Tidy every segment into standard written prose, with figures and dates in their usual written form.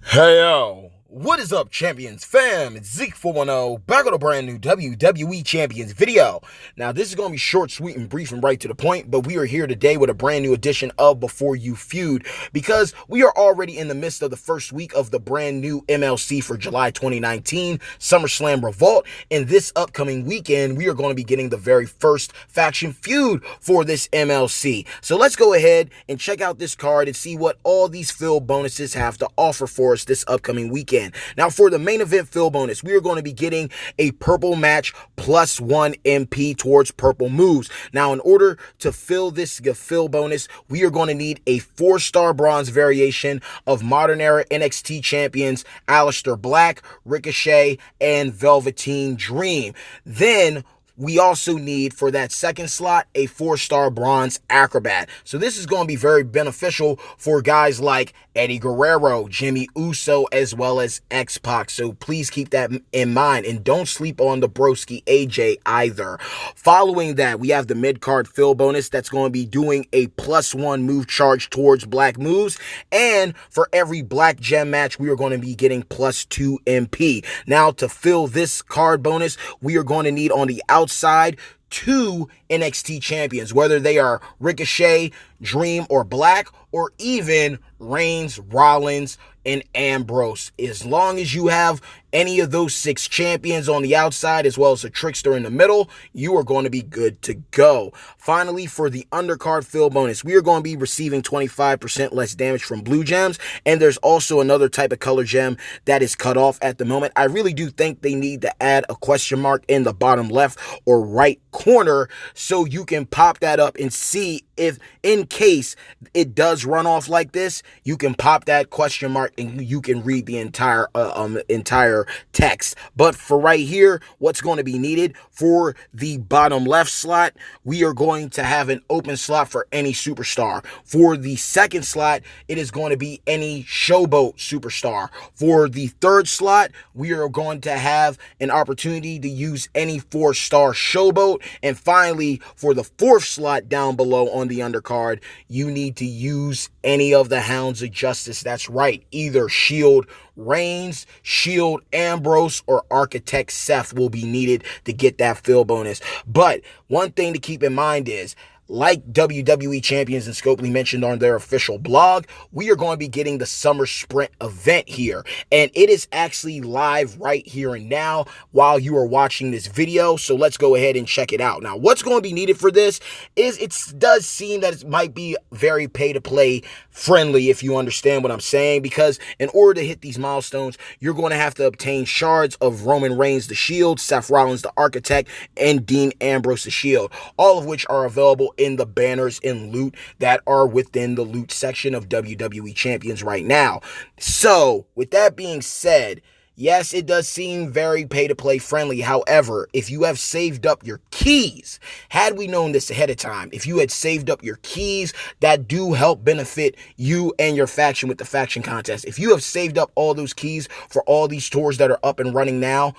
Hey yo, what is up, Champions fam? It's Z.E.K.E back with a brand new WWE Champions video. Now, this is going to be short, sweet, and brief and right to the point, but we are here today with a brand new edition of Before You Feud because we are already in the midst of the first week of the brand new MLC for July 2019 SummerSlam Revolt, and this upcoming weekend, we are going to be getting the very first faction feud for this MLC. So let's go ahead and check out this card and see what all these fill bonuses have to offer for us this upcoming weekend. Now, for the main event fill bonus, we are going to be getting a purple match plus 1 MP towards purple moves. Now, in order to fill this fill bonus, we are going to need a 4-star bronze variation of modern era NXT champions Aleister Black, Ricochet, and Velveteen Dream. Then we also need, for that second slot, a 4-star bronze acrobat. So this is going to be very beneficial for guys like Eddie Guerrero, Jimmy Uso, as well as X-Pac. So please keep that in mind, and don't sleep on the broski AJ either. Following that, we have the mid-card fill bonus that's going to be doing a +1 move charge towards black moves. And for every black gem match, we are going to be getting +2 MP. Now, to fill this card bonus, we are going to need on the outside 2 NXT champions, whether they are Ricochet, Dream, or Black, or even Reigns, Rollins, and Ambrose. As long as you have any of those 6 champions on the outside, as well as a trickster in the middle, you are going to be good to go. Finally, for the undercard fill bonus, we are going to be receiving 25% less damage from blue gems, and there's also another type of color gem that is cut off at the moment. I really do think they need to add a question mark in the bottom left or right corner so you can pop that up and see if, in case it does run off like this, you can pop that question mark and you can read the entire text. But for right here, what's going to be needed for the bottom left slot, we are going to have an open slot for any superstar. For the second slot, it is going to be any showboat superstar. For the third slot, we are going to have an opportunity to use any 4-star showboat. And finally, for the fourth slot down below on the undercard, you need to use any of the Hounds of Justice. That's right, either Shield Reigns, Shield Ambrose, or Architect Seth will be needed to get that fill bonus. But one thing to keep in mind is, like WWE Champions and Scopely mentioned on their official blog, we are going to be getting the Summer Sprint event here. And it is actually live right here and now while you are watching this video. So let's go ahead and check it out. Now, what's going to be needed for this is it does seem that it might be very pay-to-play friendly, if you understand what I'm saying, because in order to hit these milestones, you're going to have to obtain shards of Roman Reigns the Shield, Seth Rollins the Architect, and Dean Ambrose the Shield, all of which are available in the banners and loot that are within the loot section of WWE Champions right now. So, with that being said, yes, it does seem very pay-to-play friendly. However, if you have saved up your keys, had we known this ahead of time, if you had saved up your keys, that do help benefit you and your faction with the faction contest. If you have saved up all those keys for all these tours that are up and running now,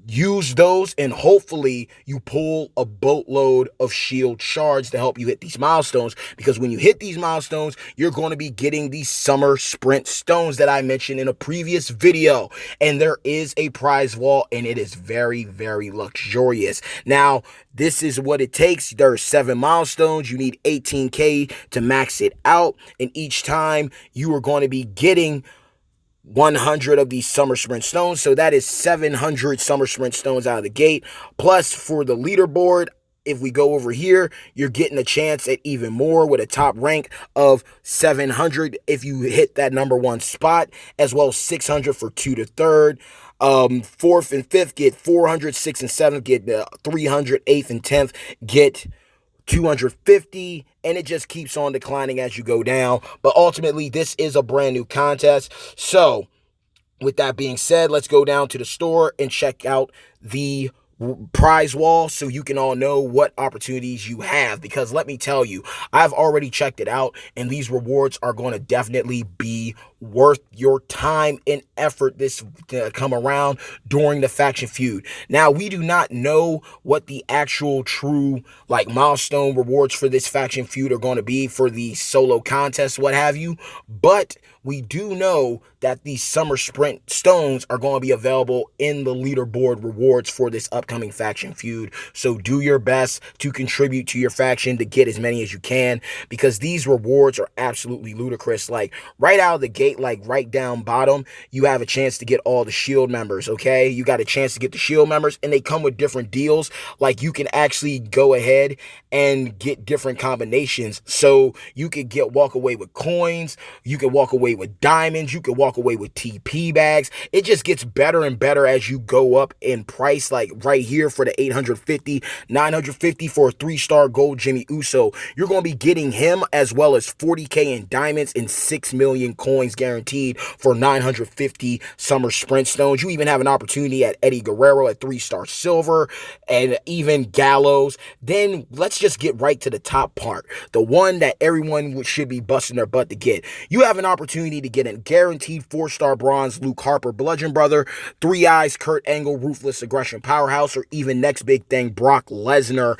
use those, and hopefully you pull a boatload of shield shards to help you hit these milestones, because when you hit these milestones, you're going to be getting these summer sprint stones that I mentioned in a previous video, and there is a prize wall, and it is very, very luxurious. Now, this is what it takes. There are 7 milestones. You need 18K to max it out, and each time you are going to be getting 100 of these summer sprint stones, so that is 700 summer sprint stones out of the gate. Plus, for the leaderboard, if we go over here, you're getting a chance at even more with a top rank of 700 if you hit that number 1 spot, as well as 600 for 2 to 3rd. 4th and 5th get 400, 6th and 7th get 300, 8th and 10th get 250, and it just keeps on declining as you go down. But ultimately, this is a brand new contest. So, with that being said, let's go down to the store and check out the prize wall so you can all know what opportunities you have, because let me tell you, I've already checked it out, and these rewards are going to definitely be worth your time and effort this come around during the faction feud. Now, we do not know what the actual true milestone rewards for this faction feud are going to be for the solo contest, what have you, but we do know that these Summer Sprint stones are going to be available in the leaderboard rewards for this upcoming faction feud. So do your best to contribute to your faction to get as many as you can, because these rewards are absolutely ludicrous. Like right out of the gate, like right down bottom, you have a chance to get all the Shield members, okay? You got a chance to get the Shield members, and they come with different deals. Like you can actually go ahead and get different combinations. So you could walk away with coins, you can walk away with diamonds, you can walk away with TP bags. It just gets better and better as you go up in price. Like right here for the 850, 950 for a 3-star gold Jimmy Uso, you're going to be getting him as well as 40K in diamonds and 6 million coins guaranteed for 950 Summer Sprint stones. You even have an opportunity at Eddie Guerrero at 3-star silver and even Gallows. Then let's just get right to the top part, the one that everyone should be busting their butt to get. You have an opportunity to get a guaranteed 4-star bronze Luke Harper Bludgeon Brother, 3 Eyes Kurt Angle Ruthless Aggression Powerhouse, or even next big thing Brock Lesnar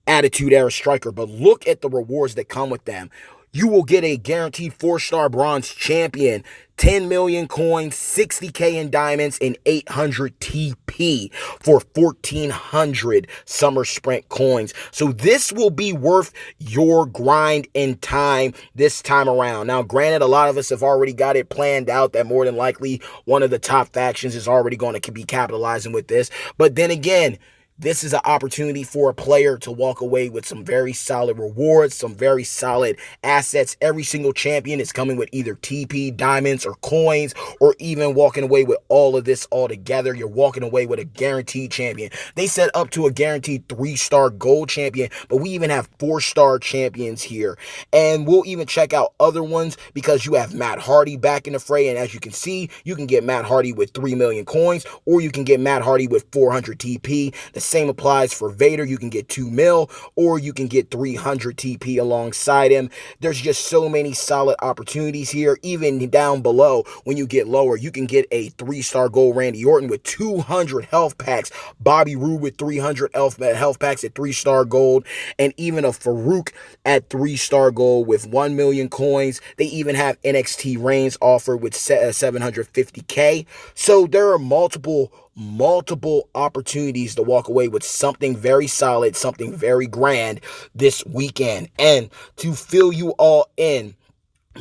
Attitude Era Striker. But look at the rewards that come with them. You will get a guaranteed 4-star bronze champion, 10 million coins, 60K in diamonds, and 800 TP for 1,400 Summer Sprint coins. So this will be worth your grind in time this time around. Now, granted, a lot of us have already got it planned out that more than likely one of the top factions is already going to be capitalizing with this. But then again, this is an opportunity for a player to walk away with some very solid rewards, some very solid assets. Every single champion is coming with either TP, diamonds, or coins, or even walking away with all of this all together. You're walking away with a guaranteed champion. They said up to a guaranteed 3-star gold champion, but we even have 4-star champions here. And we'll even check out other ones because you have Matt Hardy back in the fray. And as you can see, you can get Matt Hardy with 3 million coins, or you can get Matt Hardy with 400 TP. The same applies for Vader. You can get 2 mil, or you can get 300 TP alongside him. There's just so many solid opportunities here. Even down below, when you get lower, you can get a 3-star gold Randy Orton with 200 health packs, Bobby Roode with 300 health packs at 3-star gold, and even a Farouk at 3-star gold with 1 million coins. They even have NXT Reigns offered with 750K. So there are multiple opportunities to walk away with something very solid, something very grand this weekend. And to fill you all in,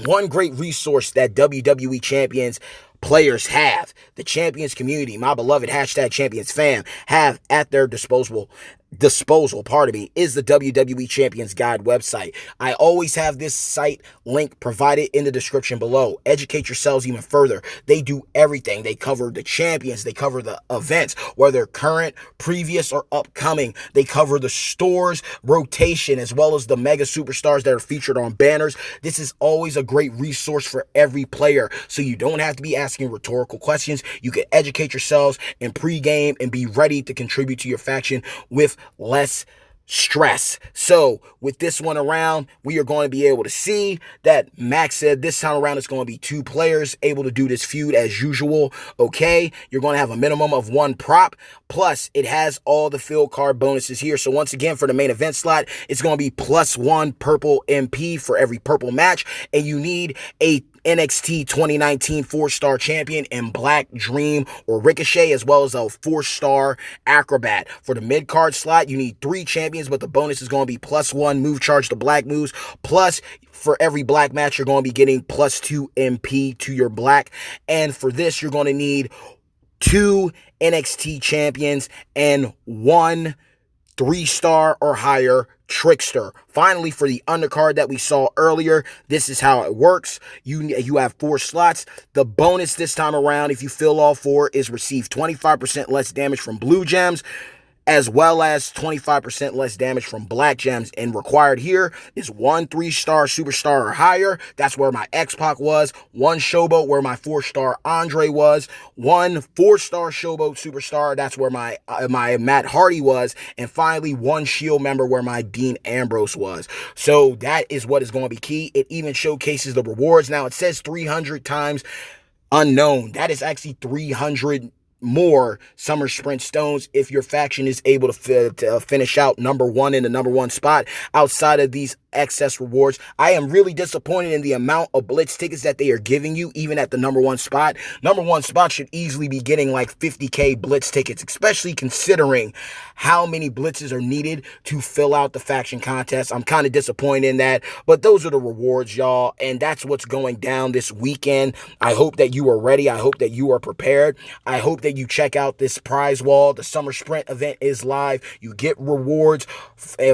one great resource that WWE Champions players have, the Champions community, my beloved #Champions fam, have at their disposal, is the WWE Champions Guide website. I always have this site link provided in the description below. Educate yourselves even further. They do everything. They cover the champions. They cover the events, whether current, previous, or upcoming. They cover the stores, rotation, as well as the mega superstars that are featured on banners. This is always a great resource for every player, so you don't have to be asking rhetorical questions. You can educate yourselves in pregame and be ready to contribute to your faction with less stress. So with this one around, we are going to be able to see that Max said this time around it's going to be 2 players able to do this feud as usual. Okay, you're going to have a minimum of 1 prop, plus it has all the field card bonuses here. So once again, for the main event slot, it's going to be +1 purple MP for every purple match, and you need a NXT 2019 4-star champion in Black Dream or Ricochet, as well as a 4-star Acrobat. For the mid-card slot, you need 3 champions, but the bonus is going to be +1 move charge to black moves, plus for every black match, you're going to be getting +2 MP to your black. And for this, you're going to need 2 NXT champions and 1 3-star or higher trickster. Finally, for the undercard that we saw earlier, this is how it works. You have 4 slots. The bonus this time around, if you fill all 4, is receive 25% less damage from blue gems, as well as 25% less damage from black gems. And required here is 1 3-star superstar or higher. That's where my X-Pac was. 1 Showboat, where my 4-star Andre was. 1 4-star Showboat superstar. That's where my Matt Hardy was. And finally, 1 Shield member, where my Dean Ambrose was. So that is what is going to be key. It even showcases the rewards. Now, it says 300 times unknown. That is actually 300 more Summer Sprint stones if your faction is able to finish out number 1 in the number 1 spot outside of these excess rewards. I am really disappointed in the amount of Blitz tickets that they are giving you, even at the number one spot. Number one spot should easily be getting like 50K Blitz tickets, especially considering how many Blitzes are needed to fill out the faction contest. I'm kind of disappointed in that, but those are the rewards, y'all, and that's what's going down this weekend. I hope that you are ready. I hope that you are prepared. I hope that you check out this prize wall. The Summer Sprint event is live. You get rewards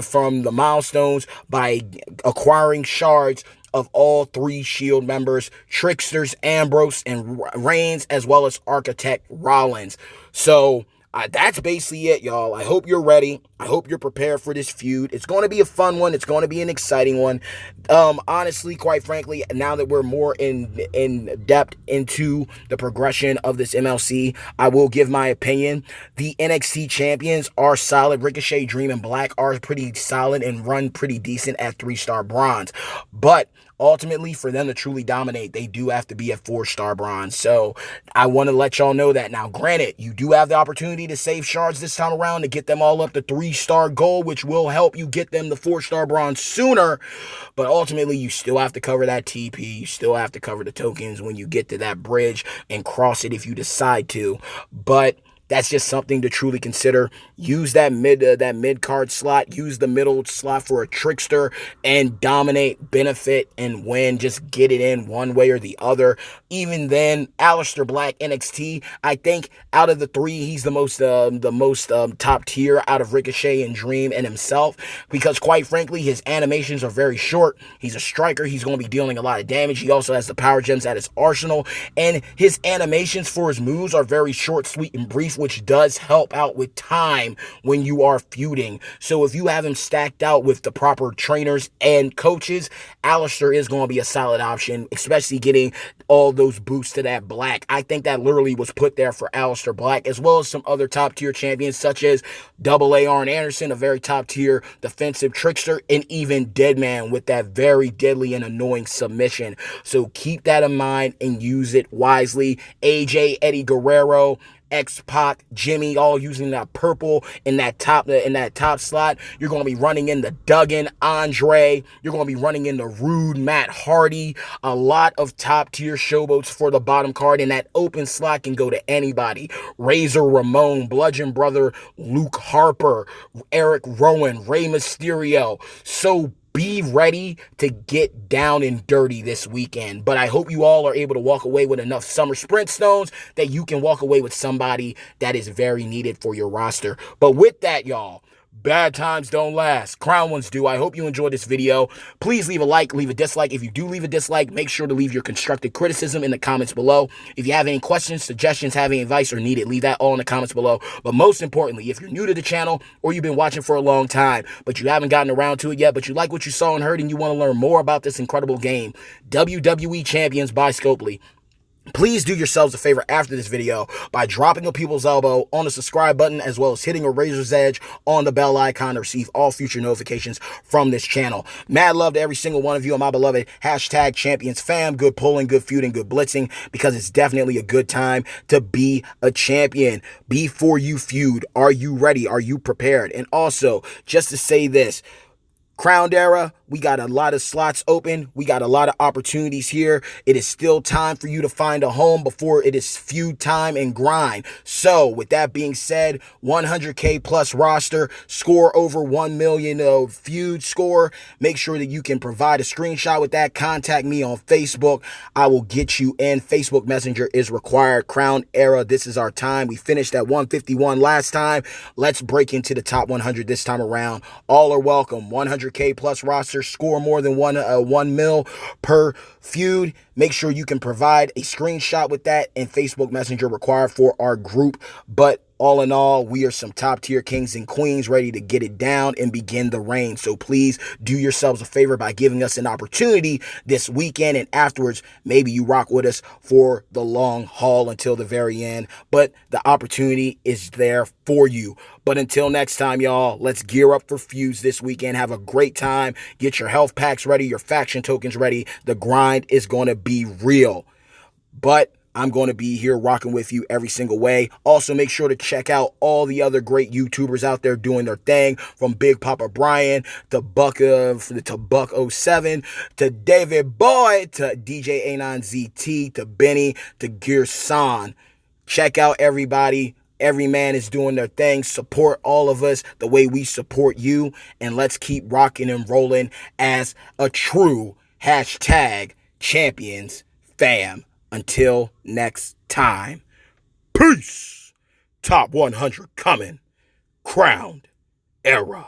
from the milestones by acquiring shards of all 3 Shield members, Tricksters, Ambrose, and Reigns, as well as Architect Rollins. So that's basically it, y'all. I hope you're ready. I hope you're prepared for this feud. It's going to be a fun one. It's going to be an exciting one. Honestly, quite frankly, now that we're more in depth into the progression of this MLC, I will give my opinion. The NXT champions are solid. Ricochet, Dream, and Black are pretty solid and run pretty decent at 3-star bronze. But ultimately, for them to truly dominate, they do have to be at 4-star bronze. So I want to let y'all know that. Now, granted, you do have the opportunity to save shards this time around to get them all up to 3-star gold, which will help you get them the 4-star bronze sooner. But ultimately, you still have to cover that TP. You still have to cover the tokens when you get to that bridge and cross it if you decide to. But that's just something to truly consider. Use that mid card slot. Use the middle slot for a trickster and dominate, benefit, and win. Just get it in one way or the other. Even then, Aleister Black NXT, I think out of the 3, he's the most top tier out of Ricochet and Dream and himself, because quite frankly, his animations are very short. He's a striker. He's going to be dealing a lot of damage. He also has the power gems at his arsenal, and his animations for his moves are very short, sweet, and brief, which does help out with time when you are feuding. So if you have him stacked out with the proper trainers and coaches, Aleister is going to be a solid option, especially getting all those boosts to that Black. I think that literally was put there for Aleister Black, as well as some other top tier champions such as AA Arn Anderson, a very top tier defensive trickster, and even Deadman with that very deadly and annoying submission. So keep that in mind and use it wisely. AJ, Eddie Guerrero, X-Pac, Jimmy, all using that purple in that top slot. You're going to be running in the Duggan, Andre. You're going to be running in the Rude, Matt Hardy. A lot of top-tier showboats for the bottom card, and that open slot can go to anybody. Razor Ramon, Bludgeon Brother, Luke Harper, Eric Rowan, Rey Mysterio. So be ready to get down and dirty this weekend. But I hope you all are able to walk away with enough Summer Sprint stones that you can walk away with somebody that is very needed for your roster. But with that, y'all, bad times don't last. Crown ones do. I hope you enjoyed this video. Please leave a like, leave a dislike. If you do leave a dislike, make sure to leave your constructive criticism in the comments below. If you have any questions, suggestions, have any advice, or need it, leave that all in the comments below. But most importantly, if you're new to the channel or you've been watching for a long time, but you haven't gotten around to it yet, but you like what you saw and heard and you want to learn more about this incredible game, WWE Champions by Scopely, please do yourselves a favor after this video by dropping a people's elbow on the subscribe button, as well as hitting a razor's edge on the bell icon to receive all future notifications from this channel. Mad love to every single one of you on my beloved hashtag Champions fam. Good pulling, good feuding, good blitzing, because it's definitely a good time to be a champion. Before you feud, are you ready? Are you prepared? And also, just to say this, Crowned Era, we got a lot of slots open. We got a lot of opportunities here. It is still time for you to find a home before it is feud time and grind. So with that being said, 100K plus roster, score over 1 million of feud score. Make sure that you can provide a screenshot with that. Contact me on Facebook. I will get you in. Facebook Messenger is required. Crowned Era, this is our time. We finished at 151 last time. Let's break into the top 100 this time around. All are welcome. 100K plus roster, score more than 1 mil per feud. Make sure you can provide a screenshot with that, and Facebook Messenger required for our group. But all in all, we are some top tier kings and queens ready to get it down and begin the reign. So please do yourselves a favor by giving us an opportunity this weekend, and afterwards, maybe you rock with us for the long haul until the very end. But the opportunity is there for you. But until next time, y'all, let's gear up for feuds this weekend. Have a great time. Get your health packs ready, your faction tokens ready. The grind is going to be real. But I'm going to be here rocking with you every single way. Also, make sure to check out all the other great YouTubers out there doing their thing, from Big Papa Brian to Buck07 to David Boy to DJ A9ZT to Benny to Gear San. Check out everybody. Every man is doing their thing. Support all of us the way we support you. And let's keep rocking and rolling as a true #champions fam. Until next time. Peace. Top 100 coming. Crowned Era.